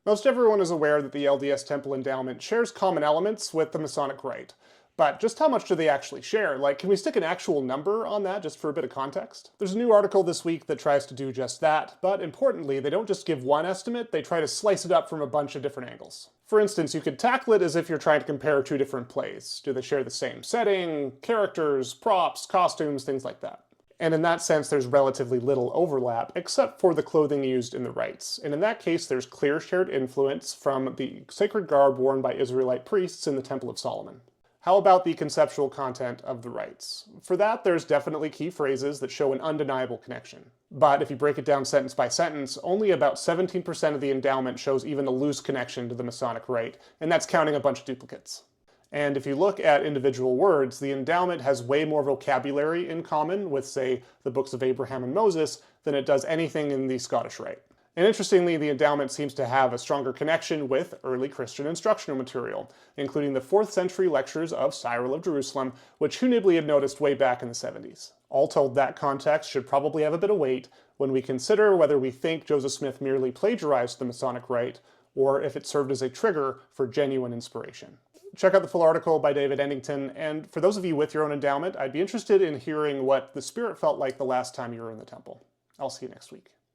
Most everyone is aware that the LDS Temple Endowment shares common elements with the Masonic Rite. But just how much do they actually share? Like, can we stick an actual number on that just for a bit of context? There's a new article this week that tries to do just that, but importantly, they don't just give one estimate, they try to slice it up from a bunch of different angles. For instance, you could tackle it as if you're trying to compare two different plays. Do they share the same setting, characters, props, costumes, things like that? And in that sense, there's relatively little overlap, except for the clothing used in the rites. And in that case, there's clear shared influence from the sacred garb worn by Israelite priests in the Temple of Solomon. How about the conceptual content of the rites? For that, there's definitely key phrases that show an undeniable connection. But if you break it down sentence by sentence, only about 17% of the endowment shows even a loose connection to the Masonic Rite, and that's counting a bunch of duplicates. And if you look at individual words, the endowment has way more vocabulary in common with, say, the books of Abraham and Moses than it does anything in the Scottish Rite. And interestingly, the endowment seems to have a stronger connection with early Christian instructional material, including the 4th century lectures of Cyril of Jerusalem, which Hugh Nibley had noticed way back in the 70s. All told, that context should probably have a bit of weight when we consider whether we think Joseph Smith merely plagiarized the Masonic Rite, or if it served as a trigger for genuine inspiration. Check out the full article by David Eddington, and for those of you with your own endowment, I'd be interested in hearing what the Spirit felt like the last time you were in the temple. I'll see you next week.